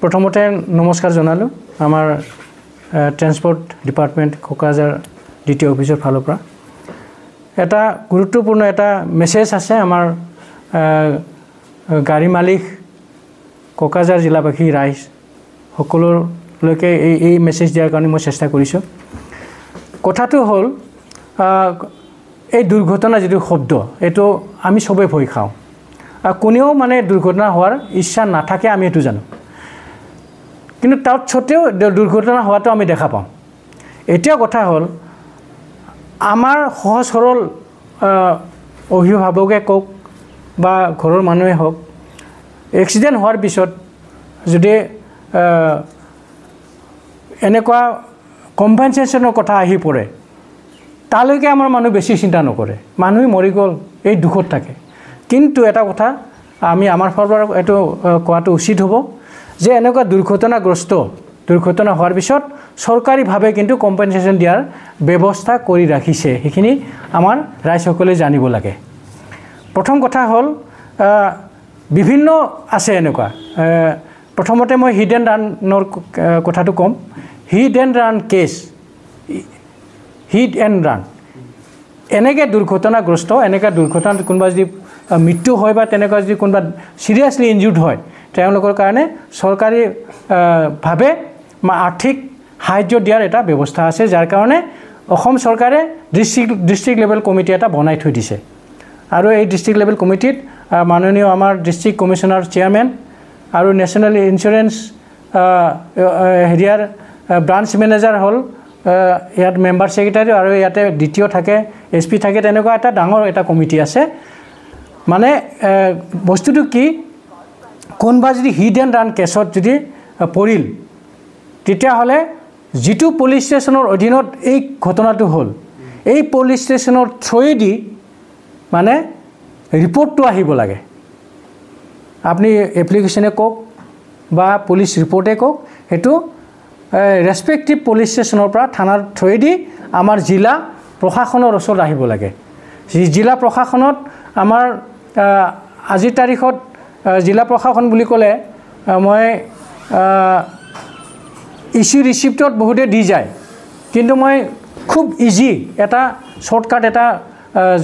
প্ৰথমতে নমস্কাৰ জনালো আমাৰ ট্ৰান্সপোৰ্ট ডিপাৰ্টমেণ্ট কোকৰাঝাৰ দ্বিতীয় অফিচৰ ফালৰ পৰা এটা গুৰুত্বপূৰ্ণ এটা মেছেজ আছে আমাৰ গাড়ী মালিক কোকৰাঝাৰ জিলাবাসী ৰাইজ সকলোলৈকে এই মেছেজ দিয়াৰ কাৰণে মই চেষ্টা কৰিছোঁ কথাটো হ'ল এই দুৰ্ঘটনা যিটো শব্দ এটো আমি সবে ভয় খাওঁ কোনেও মানে দুৰ্ঘটনা হোৱাৰ ইচ্ছা নাথাকে আমি এটো জানো কিন্তু তাত ছতেও দুৰ্ঘটনা হোৱাটো আমি দেখা পাওঁ এতিয়া কথা হ'ল আমাৰ সহজ সৰল অভিভাৱকে কক বা ঘৰৰ মানুহে হওক এক্সিডেন্ট হোৱাৰ পিছত যদি এনেকুৱা কম্পেনসেশনৰ কথা আহি পৰে তালৈকে আমাৰ মানুহ বেছি চিন্তা নকৰে মানুহ মৰি গ'ল এই দুখত থাকে কিন্তু এটা কথা আমি আমাৰ ফালৰ পৰা এটো কোৱাটো উচিত হ'ব যে এনেকুৱা দুৰ্ঘটনা হোৱাৰ পিছত সৰকাৰীভাৱে কিন্তু কম্পেনসেশন দিয়াৰ ব্যৱস্থা কৰি ৰাখিছে সেইখিনি আমাৰ ৰাইজসকলে জানিব লাগে প্ৰথম কথা হ'ল বিভিন্ন আছে এনেকুৱা প্ৰথমতে মই হিট এণ্ড ৰানৰ কথাটো কম hit and run case hit and run এনেকে দুৰ্ঘটনাগ্ৰস্ত এনেকা দুৰ্ঘটনাত কোনোবা যদি মৃত্যু হয় বা তেনেকুৱা যদি কোনোবা সিৰিয়াসলি ইনজুৰ্ড হয় তেওঁলোকৰ কাৰণে সৰকাৰী ভাৱে আৰ্থিক সাহায্য দিয়াৰ এটা ব্যৱস্থা আছে যাৰ কাৰণে অসম চৰকাৰে ডিস্ট্ৰিক্ট লেভেল কমিটি এটা বনাই থৈ দিছে আৰু এই ডিস্ট্ৰিক্ট লেভেল কমিটিত মাননীয় আমাৰ ডিস্ট্ৰিক্ট কমিশনাৰ চেয়াৰম্যান আৰু ন্যাশনাল ইন্স্যুৰেন্স হেৰিয়াৰ ব্ৰাঞ্চ মেনেজাৰ হ'ল ইয়াত মেম্বাৰ সেক্ৰেটাৰী আৰু ইয়াতে দ্বিতীয় থাকে এসপি থাকে তেনেকুৱা এটা ডাঙৰ এটা কমিটি আছে মানে বস্তুটো কি কোনবা যদি হিট এণ্ড ৰান কেছত যদি পৰিল তেতিয়া হলে জিটু পুলিশ ষ্টেচনৰ অধীনত এই ঘটনাটো হ'ল এই পুলিশ ষ্টেচনৰ থ্ৰুদি মানে ৰিপৰ্টটো আহিব লাগে আপনি এপ্লিকেশনে কক বা পুলিশ ৰিপৰ্টে কক হেতু ৰেসপেক্টিভ পুলিশ ষ্টেচনৰ পৰা থানাৰ থ্ৰুদি আমাৰ জিলা প্ৰশাসনৰ ওচৰত আহিব লাগে জিলা প্ৰশাসনত আমাৰ আজিৰ তাৰিখত জিলা প্ৰশাসন বুলি ক'লে মই ইস্যু ৰিসিপ্টত বহুতে দি যায় কিন্তু মই খুব ইজি এটা শৰ্টকাট এটা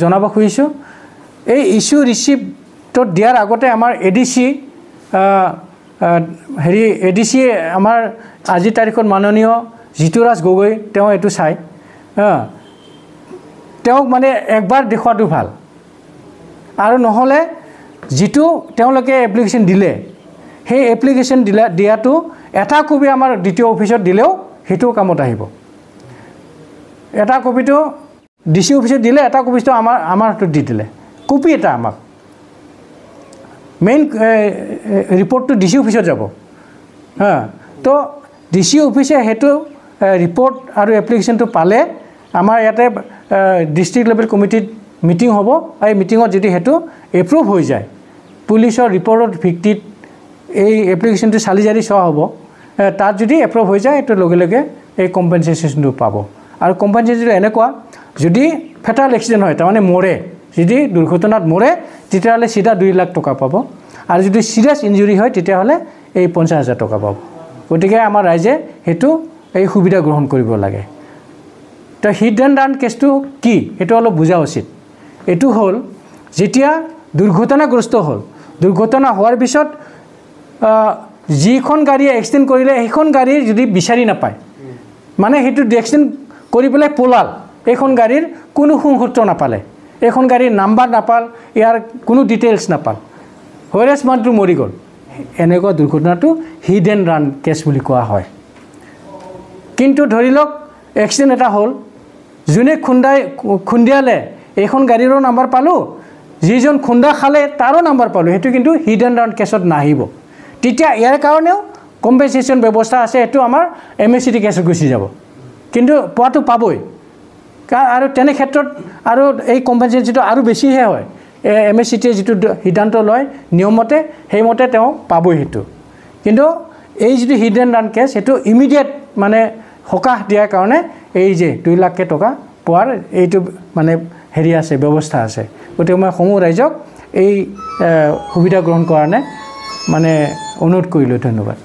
জনাব খুজিছো এই ইস্যু ৰিসিপ্টত দিয়াৰ আগতে আমাৰ এডিসি এডিসি আমাৰ আজিৰ তাৰিখত মাননীয় জিতুৰাজ গগৈ তেওঁ এটো চাই তেওঁক মানে একবাৰ দেখুৱাটো ভাল আৰু নহলে জিতু তেওঁলোকে এপ্লিকেশন দিলে সেই এপ্লিকেশন দিয়াটো এটা কপি আমাৰ দ্বিতীয় অফিচত দিলেও হেতু কামত আহিব এটা কপিটো ডিসি অফিচত দিলে এটা কপিটো আমাৰটো দি দিলে কপি এটা আমাক মেইন ৰিপৰ্টটো ডিসি অফিচত যাব তো ডিসি অফিচে হেতু ৰিপৰ্ট আৰু এপ্লিকেশনটো পালে আমাৰ ইয়াতে ডিস্ট্ৰিক্ট লেভেল কমিটিত মিটিং হ'ব এই মিটিঙত যদি হেতু এপ্ৰুভ হৈ যায় পুলিশৰ ৰিপৰ্টৰ ভিত্তিত এই এপ্লিকেশনটো চালি জাৰি চোৱা হ'ব তাত যদি এপ্ৰুভ হৈ যায় এটো লগে লগে এই কম্পেনসেশনটো পাব আৰু কম্পেনসেশনটো এনেকুৱা যদি ফেটাল এক্সিডেন্ট হয় তাৰমানে মৰে যদি দুৰ্ঘটনাত মৰে তেতিয়াহলে সিধা 2 লাখ টকা পাব আৰু যদি সিৰিয়াস ইনজুৰি হয় তেতিয়াহলে এই 50,000 টকা পাব গতিকে আমাৰ ৰাইজে হেতু এই সুবিধা গ্ৰহণ কৰিব লাগে তো হিট এণ্ড ৰান কেছটো কি এটো অলপ বুজা উচিত এটো হ'ল যেতিয়া দুৰ্ঘটনাগ্ৰস্ত হ'ল দুৰ্ঘটনা হোৱাৰ পিছত যিখন গাড়ীয়ে এক্সিডেন্ট কৰিলে সেইখন গাড়ী যদি বিচাৰি নাপায় মানে হেতু এক্সিডেন্ট কৰি পেলাই পলাল এইখন গাড়ীৰ কোনো সংসূত্ৰ নাপালে এইখন গাড়ীৰ নাম্বাৰ নাপাল ইয়াৰ কোনো ডিটেইলছ নাপাল হৰেছ মানুহটো মৰি গ'ল এনেকুৱা দুৰ্ঘটনাটো হিট এণ্ড ৰান কেছ বুলি কোৱা হয় কিন্তু ধৰি লওক এক্সিডেন্ট এটা হ'ল জুনে খুন্দিয়ালে এইখন গাড়ীৰো নাম্বাৰ পালো যিজন খুন্দা খালে তাৰো নাম্বাৰ পালো হেতু কিন্তু হিট এণ্ড ৰান কেছত নাহিব তেতিয়া ইয়াৰ কাৰণেও কম্পেনসেশন ব্যৱস্থা আছে এটো আমাৰ এমএসসিটি কেছত গুচি যাব কিন্তু পোৱাটো পাবই আৰু তেনে ক্ষেত্ৰত আৰু এই কম্পেনসেশনটো আৰু বেছিহে হয় এমএসসিটি যেটো সিদ্ধান্ত লয় নিয়মতে হেমতে তেওঁ পাবই হেতু কিন্তু এই যেটো হিট এণ্ড ৰান কেছ হেতু ইমিডিয়েট মানে হকাহ দিয়াৰ কাৰণে এই যে 2 লাখ টকা পোৱাৰ এইটো মানে হেৰি আছে ব্যৱস্থা আছে গতিকে মই সমূহ ৰাইজক এই সুবিধা গ্ৰহণ কৰানে মানে অনুৰোধ কৰিলোঁ। ধন্যবাদ।